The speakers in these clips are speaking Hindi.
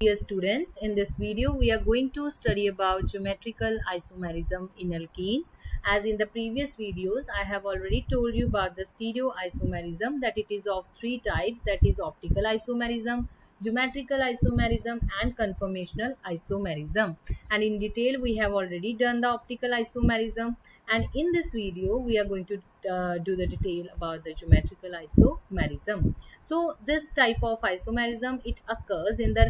Dear students, in this video we are going to study about geometrical isomerism in alkenes. As in the previous videos, I have already told you about the stereoisomerism, that it is of three types, that is optical isomerism, geometrical isomerism and conformational isomerism. And in detail we have already done the optical isomerism, and in this video we are going to do the detail about the geometrical isomerism. So this type of isomerism it occurs in the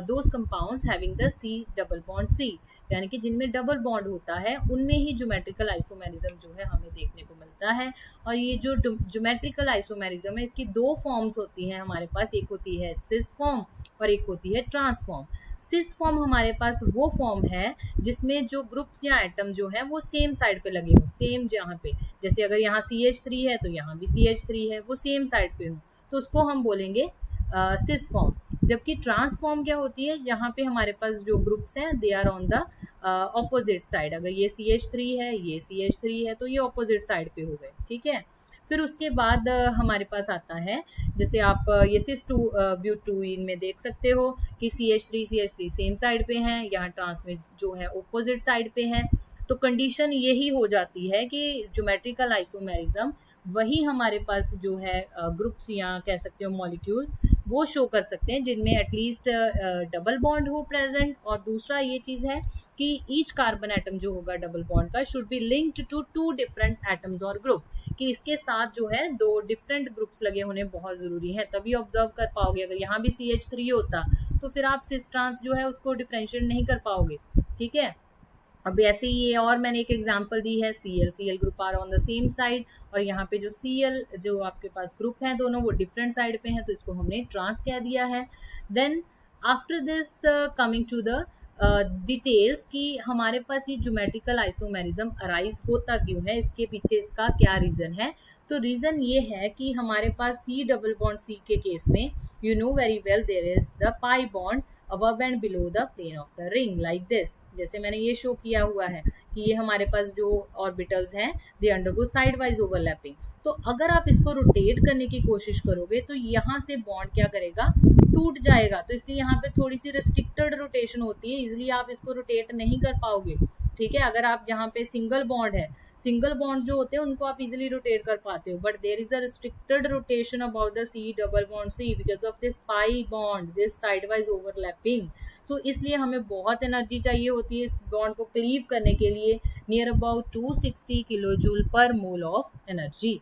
those compounds having the C double bond C, यानी कि जिनमें डबल बॉन्ड होता है उनमें ही ज्योमेट्रिकल आइसोमेरिज्म जो है हमें देखने को मिलता है। और ये जो ज्योमेट्रिकल आइसोमेरिज्म है इसकी दो फॉर्म्स होती हैं हमारे पास, एक होती है सिस फॉर्म और एक होती है ट्रांस फॉर्म। सिस फॉर्म हमारे पास वो फॉर्म है जिसमें जो ग्रुप्स या एटम जो है वो सेम साइड पे लगे हो, सेम जहाँ पे, जैसे अगर यहाँ CH3 है तो यहाँ भी CH3 है, वो सेम साइड पे हो, तो उसको हम बोलेंगे सिस फॉर्म। जबकि ट्रांसफॉर्म क्या होती है, जहाँ पे हमारे पास जो ग्रुप्स हैं they are on the opposite side. अगर ये CH3 है, ये CH3 है, तो ये ऑपोजिट साइड पे हो गए, ठीक है। फिर उसके बाद हमारे पास आता है, जैसे आप ये सिस टू ब्यूटूइन में देख सकते हो कि CH3 सेम साइड पे हैं, यहाँ ट्रांसमिट जो है ऑपोजिट साइड पे है। तो कंडीशन यही हो जाती है कि ज्योमेट्रिकल आइसोमेरिज्म वही हमारे पास जो है ग्रुप्स या कह सकते हो मॉलिक्यूल्स वो शो कर सकते हैं जिनमें एटलीस्ट डबल बॉन्ड हो प्रेजेंट। और दूसरा ये चीज है कि ईच कार्बन एटम जो होगा डबल बॉन्ड का should be linked to two different atoms और ग्रुप, कि इसके साथ जो है दो डिफरेंट ग्रुप्स लगे होने बहुत जरूरी है, तभी ऑब्जर्व कर पाओगे। अगर यहाँ भी CH3 होता तो फिर आप सिस ट्रांस जो है उसको डिफरेंशिएट नहीं कर पाओगे, ठीक है। अब ऐसे ही ये और मैंने एक एग्जांपल दी है, Cl group are on the same side, और यहाँ पे जो Cl जो आपके पास ग्रुप हैं दोनों वो डिफरेंट साइड पे हैं, तो इसको हमने ट्रांस कह दिया है। Then after this coming to the details कि हमारे पास ये ज्योमेट्रिकल आइसोमेरिज्म अराइज होता क्यों है, इसके पीछे इसका क्या रीजन है। तो रीजन ये है कि हमारे पास C डबल बॉन्ड C के केस में you know very well there is the pi bond above and below the plane of the ring like this। जैसे मैंने ये शो किया हुआ है कि ये हमारे पास जो ऑर्बिटल्स हैं they undergo side wise overlapping. तो अगर आप इसको रोटेट करने की कोशिश करोगे तो यहाँ से बॉन्ड क्या करेगा, टूट जाएगा। तो इसलिए यहाँ पे थोड़ी सी रिस्ट्रिक्टेड रोटेशन होती है, इसलिए आप इसको रोटेट नहीं कर पाओगे, ठीक है। अगर आप यहाँ पे सिंगल बॉन्ड है, सिंगल बॉन्ड जो होते हैं उनको आप इजीली रोटेट कर पाते हो, but there is a restricted rotation about the C double bond C because of this pi bond, this side wise overlapping. So इसलिए हमें बहुत एनर्जी चाहिए होती है इस बॉन्ड को क्लीव करने के लिए, नियर अबाउट 260 किलो जूल पर mole of energy.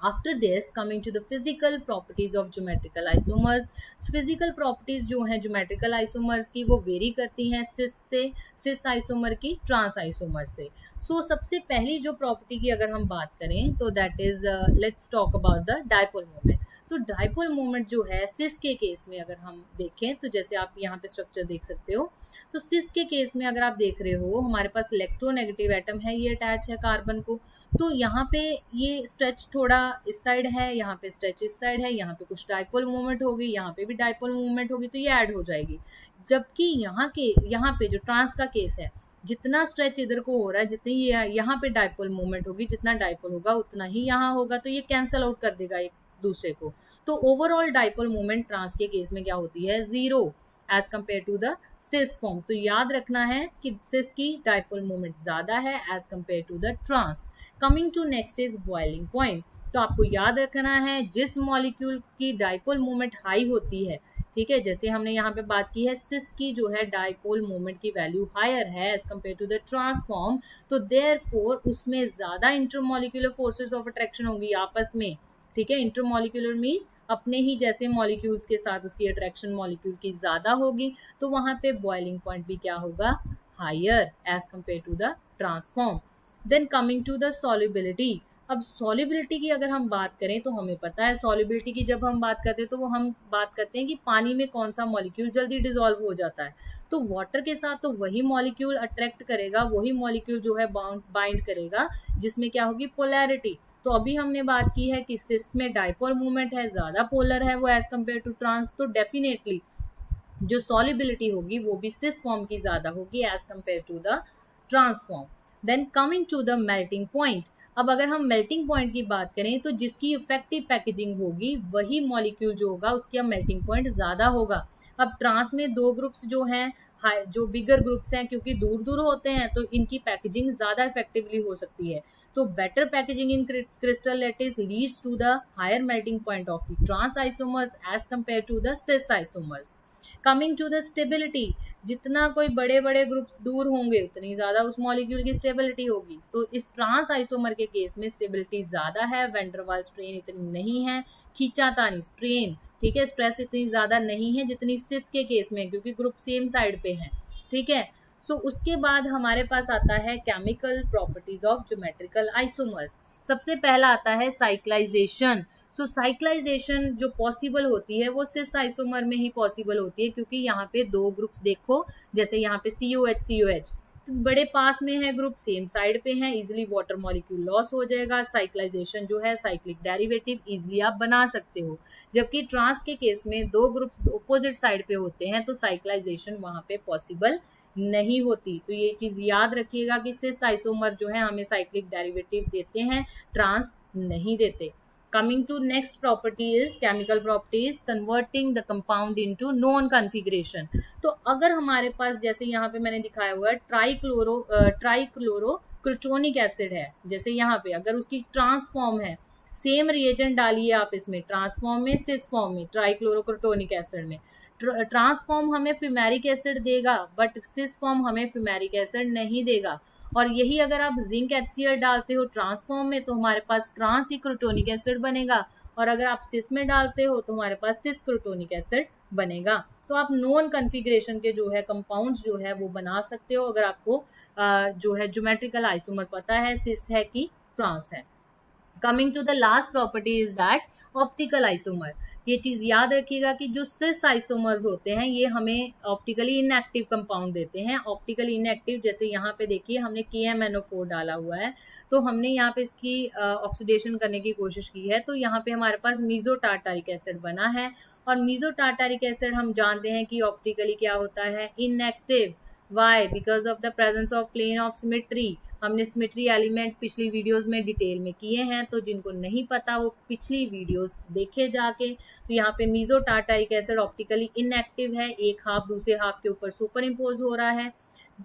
After this, coming to the physical properties of geometrical isomers, physical properties जो हैं geometrical isomers की वो वेरी करती हैं cis से, cis isomer की trans isomer से। So सबसे पहली जो प्रॉपर्टी की अगर हम बात करें तो that is let's talk about the dipole moment। तो डाइपोल मोमेंट जो है सिस के केस में अगर हम देखें तो जैसे आप यहाँ पे स्ट्रक्चर देख सकते हो, तो सिस के केस में अगर आप देख रहे हो हमारे पास इलेक्ट्रोनेगेटिव एटम है, ये अटैच है कार्बन को, तो यहाँ पे ये स्ट्रेच थोड़ा इस साइड है, यहाँ पे स्ट्रेच इस साइड है, यहाँ पे कुछ डाइपोल मूवमेंट होगी, यहाँ पे भी डाइपोल मूवमेंट होगी, तो ये ऐड हो जाएगी। जबकि यहाँ पे जो ट्रांस का केस है, जितना स्ट्रेच इधर को हो रहा है, जितनी यहाँ पे डाइपोल मूवमेंट होगी, जितना डाइपोल होगा उतना ही यहाँ होगा, तो ये कैंसल आउट कर देगा एक दूसरे को। तो ओवरऑल डाइपोल मूवमेंट ट्रांस के केस में क्या होती है, 0 as compared to the cis form. तो याद रखना है कि सिस की डाइपोल मूवमेंट ज्यादा है as compared to the trans. Coming to next is boiling point. तो आपको याद रखना है जिस मॉलिक्यूल की डाइपोल मूवमेंट हाई होती है, ठीक है, जैसे हमने यहाँ पे बात की है सिस की जो है डाइपोल मोमेंट की वैल्यू हायर है as compared to the trans form, तो देयरफॉर उसमें ज्यादा इंटरमॉलिक्यूलर फोर्सेस ऑफ अट्रैक्शन होंगी आपस में, ठीक है। इंटरमॉलिक्यूलर मींस अपने ही जैसे मॉलिक्यूल्स के साथ उसकी अट्रैक्शन मॉलिक्यूल की ज्यादा होगी, तो वहां पे बॉइलिंग पॉइंट भी क्या होगा, higher as compared to the trans form. Then coming to the solubility. अब सॉल्युबिलिटी की अगर हम बात करें तो हमें पता है सॉल्युबिलिटी की जब हम बात करते हैं तो वो हम बात करते हैं कि पानी में कौन सा मॉलिक्यूल जल्दी डिसॉल्व हो जाता है। तो वाटर के साथ तो वही मॉलिक्यूल अट्रैक्ट करेगा, वही मॉलिक्यूल जो है बाइंड करेगा जिसमें क्या होगी, पोलैरिटी। तो अभी हमने बात की है कि सिस में डाइपोल मूवमेंट है, ज्यादा पोलर है वो एज कंपेयर टू ट्रांस, तो डेफिनेटली जो सॉल्युबिलिटी होगी वो भी सिस फॉर्म की ज्यादा होगी as compared to the trans form. Then coming to the melting point. अब अगर हम मेल्टिंग पॉइंट की बात करें तो जिसकी इफेक्टिव पैकेजिंग होगी वही मॉलिक्यूल जो होगा उसका मेल्टिंग पॉइंट ज्यादा होगा। अब ट्रांस में दो ग्रुप्स जो हैं, जो बिगर ग्रुप्स हैं, क्योंकि दूर दूर होते हैं तो इनकी पैकेजिंग ज्यादा इफेक्टिवली हो सकती है। तो better packaging in crystal lattice leads to the higher melting point of the trans isomers as compared to the cis isomers. Coming to the stability, जितना कोई बड़े बड़े ग्रुप्स दूर होंगे उतनी ज्यादा उस मॉलिक्यूल की स्टेबिलिटी होगी। तो इस ट्रांस आइसोमर के केस में स्टेबिलिटी ज्यादा है, वेंडरवाल स्ट्रेन इतनी नहीं है, खींचातानी स्ट्रेन, ठीक है, स्ट्रेस इतनी ज्यादा नहीं है जितनी सिस के केस में, क्योंकि ग्रुप सेम साइड पे है, ठीक है। सो उसके बाद हमारे पास आता है chemical properties of geometrical isomers. सबसे पहला आता है साइक्लाइजेशन। सो साइक्लाइजेशन जो पॉसिबल होती है वो सिस आइसोमर में ही पॉसिबल होती है, क्योंकि यहाँ पे दो ग्रुप्स देखो, जैसे यहाँ पे COH तो बड़े पास में है ग्रुप, सेम साइड पे है, इजिली वाटर मॉलिक्यूल लॉस हो जाएगा। साइक्लाइजेशन जो है साइक्लिक डेरिवेटिव इजिली आप बना सकते हो। जबकि ट्रांस के केस में दो ग्रुप्स ऑपोजिट साइड पे होते हैं तो साइक्लाइजेशन वहां पे पॉसिबल नहीं होती। तो ये चीज याद रखिएगा कि सिस आइसोमर जो है हमें साइक्लिक डेरिवेटिव देते हैं, ट्रांस नहीं देते। Coming to next property is chemical properties converting the compound into known configuration। तो अगर हमारे पास जैसे यहाँ पे मैंने दिखाया हुआ है ट्राइक्लोरो क्रोटोनिक एसिड है, जैसे यहाँ पे अगर उसकी ट्रांसफॉर्म है, सेम रिएजेंट डालिए आप इसमें, ट्रांसफॉर्म में सिस फॉर्म में ट्राइक्लोरोक्रोटोनिक एसिड में, ट्रांसफॉर्म हमें फ्यूमेरिक एसिड देगा बट सिस फॉर्म हमें फ्यूमेरिक एसिड नहीं देगा। और यही अगर आप जिंक HCl डालते हो ट्रांसफॉर्म में तो हमारे पास ट्रांस ही क्रोटोनिक एसिड बनेगा, और अगर आप सिस में डालते हो तो हमारे पास सिस क्रोटोनिक एसिड बनेगा। तो आप नॉन कन्फिग्रेशन के जो है कंपाउंड्स जो है वो बना सकते हो अगर आपको जो है ज्योमेट्रिकल आइसोमर पता है सिस है कि ट्रांस है। Coming to the last property is that optical isomer. ये चीज याद रखिएगा कि जो सिस आइसोमर्स होते हैं ये हमें ऑप्टिकली इनएक्टिव कंपाउंड देते हैं। ऑप्टिकली इनएक्टिव जैसे यहाँ पे देखिए हमने KMNO4 डाला हुआ है, तो हमने यहाँ पे इसकी ऑक्सीडेशन करने की कोशिश की है, तो यहाँ पे हमारे पास मीजो टार्टारिक एसिड बना है। और मीजो टार्टारिक एसिड हम जानते हैं कि ऑप्टिकली क्या होता है, inactive. Why? Because of the presence of plane of symmetry. हमने सिमेट्री एलिमेंट पिछली वीडियोस में डिटेल में किए हैं, तो जिनको नहीं पता वो पिछली वीडियोस देखे जाके। तो यहाँ पे meso tartaric acid optically inactive है, एक हाफ दूसरे हाफ के ऊपर सुपर इम्पोज हो रहा है।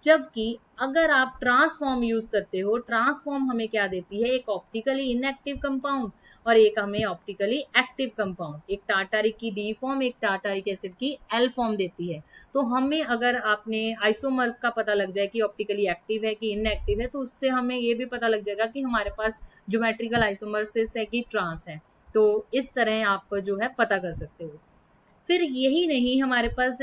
जबकि अगर आप ट्रांसफॉर्म यूज करते हो, ट्रांसफॉर्म हमें क्या देती है, एक ऑप्टिकली इनएक्टिव कंपाउंड और एक हमें ऑप्टिकली एक्टिव कंपाउंड, एक टार्टारिक की D फॉर्म एक टार्टारिक एसिड की L फॉर्म देती है। तो हमें अगर आपने आइसोमर्स का पता लग जाए कि ऑप्टिकली एक्टिव है कि इनएक्टिव है, तो उससे हमें ये भी पता लग जाएगा कि हमारे पास ज्योमेट्रिकल आइसोमर्सिस है कि ट्रांस है। तो इस तरह आप जो है पता कर सकते हो। फिर यही नहीं, हमारे पास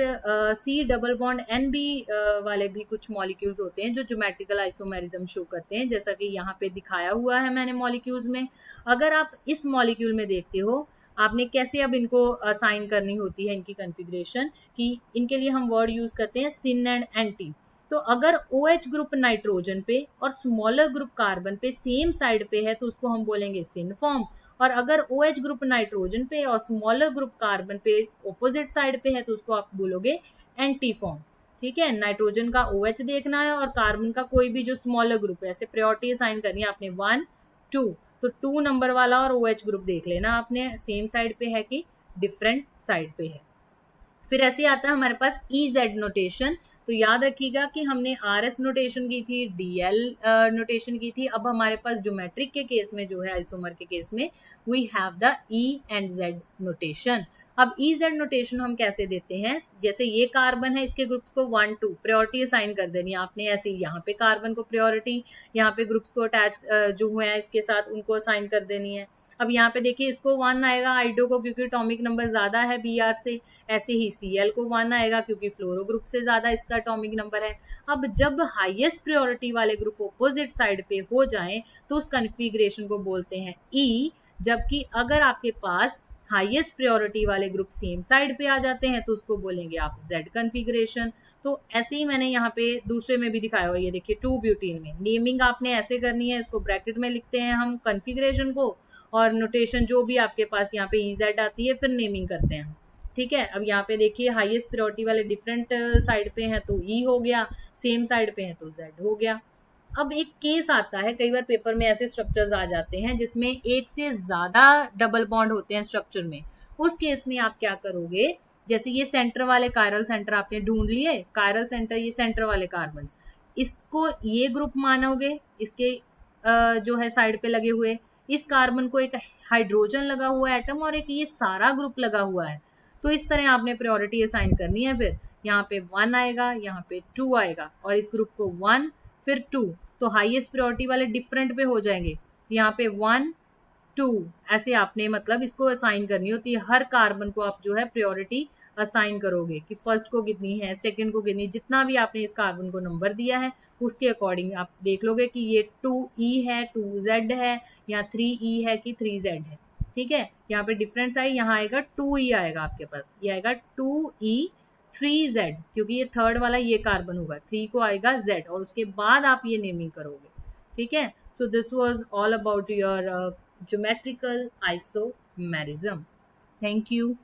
C+N भी वाले भी कुछ मॉलिक्यूल्स होते हैं जो ज्योमेट्रिकल आइसोमेरिज्म शो करते हैं, जैसा कि यहाँ पे दिखाया हुआ है मैंने मॉलिक्यूल्स में। अगर आप इस मॉलिक्यूल में देखते हो, आपने कैसे अब इनको असाइन करनी होती है इनकी कॉन्फ़िगरेशन, कि इनके लिए हम वर्ड यूज करते हैं सिन एंड एंटी। तो अगर OH ग्रुप नाइट्रोजन पे और स्मॉलर ग्रुप कार्बन पे सेम साइड पे है तो उसको हम बोलेंगे सिन फॉर्म, और अगर OH ग्रुप नाइट्रोजन पे और स्मॉलर ग्रुप कार्बन पे ऑपोजिट साइड पे है तो उसको आप बोलोगे एंटी फॉर्म। ठीक है, नाइट्रोजन का OH देखना है और कार्बन का कोई भी जो स्मॉलर ग्रुप है, ऐसे प्रायोरिटी असाइन करनी है आपने 1 2, तो 2 नंबर वाला और OH ग्रुप देख लेना आपने सेम साइड पे है कि डिफरेंट साइड पे है। फिर ऐसे आता है हमारे पास EZ नोटेशन। तो याद रखिएगा कि हमने RS नोटेशन की थी, DL नोटेशन की थी, अब हमारे पास ज्योमेट्रिक के केस में जो है आइसोमर के केस में we have the E and Z notation. अब EZ नोटेशन हम कैसे देते हैं, जैसे ये कार्बन है इसके ग्रुप्स को 1 2 प्रायोरिटी असाइन कर देनी है आपने, ऐसे यहाँ पे कार्बन को प्रायोरिटी, यहाँ पे ग्रुप्स को अटैच जो हुए हैं इसके साथ उनको असाइन कर देनी है। अब यहाँ पे देखिए इसको 1 आएगा आइडो को, क्योंकि एटॉमिक नंबर ज्यादा है Br से, ऐसे ही Cl को 1 आएगा क्योंकि फ्लोरो ग्रुप से ज्यादा इसका एटॉमिक नंबर है। अब जब हाईएस्ट प्रायोरिटी वाले ग्रुप ऑपोजिट साइड पे हो जाएं तो उस कॉन्फ़िगरेशन को बोलते हैं E, जबकि अगर आपके पास हाईएस्ट प्रायोरिटी वाले ग्रुप सेम साइड पे आ जाते हैं तो उसको बोलेंगे आप Z कॉन्फ़िगरेशन। तो ऐसे ही मैंने यहाँ पे दूसरे में भी दिखाया हुआ, ये देखिए 2 ब्यूटीन में नेमिंग आपने ऐसे करनी है, इसको ब्रैकेट में लिखते हैं हम कॉन्फ़िगरेशन को, और नोटेशन जो भी आपके पास यहाँ पे EZ आती है फिर नेमिंग करते हैं। ठीक है, अब यहाँ पे देखिए हाईएस्ट प्रायोरिटी वाले डिफरेंट साइड पे हैं तो E हो गया, सेम साइड पे हैं तो Z हो गया। अब एक केस आता है, कई बार पेपर में ऐसे स्ट्रक्चर्स आ जाते हैं जिसमें एक से ज्यादा डबल बॉन्ड होते हैं स्ट्रक्चर में। उस केस में आप क्या करोगे, जैसे ये सेंटर वाले कायरल सेंटर आपने ढूंढ लिए, कायरल सेंटर ये सेंटर वाले कार्बन, इसको ये ग्रुप मानोगे, इसके जो है साइड पे लगे हुए, इस कार्बन को एक हाइड्रोजन लगा हुआ है एटम और एक ये सारा ग्रुप लगा हुआ है। तो इस तरह आपने प्रायोरिटी असाइन करनी है। फिर यहाँ पे 1 आएगा, यहाँ पे 2 आएगा, और इस ग्रुप को 1 फिर 2, तो हाईएस्ट प्रायोरिटी वाले डिफरेंट पे हो जाएंगे। यहाँ पे 1 2 ऐसे आपने मतलब इसको असाइन करनी होती है। हर कार्बन को आप जो है प्रायोरिटी असाइन करोगे कि फर्स्ट को कितनी है, सेकंड को कितनी, जितना भी आपने इस कार्बन को नंबर दिया है उसके अकॉर्डिंग आप देख लोगे कि ये 2E है, 2Z है, या 3E है कि 3Z है। ठीक है, यहाँ पे डिफरेंस आए, यहाँ आएगा 2E आएगा आपके पास, ये आएगा 2E 3Z, क्योंकि ये थर्ड वाला ये कार्बन होगा, 3 को आएगा Z, और उसके बाद आप ये नेमिंग करोगे। ठीक है, so this was all about your geometrical isomerism. Thank you.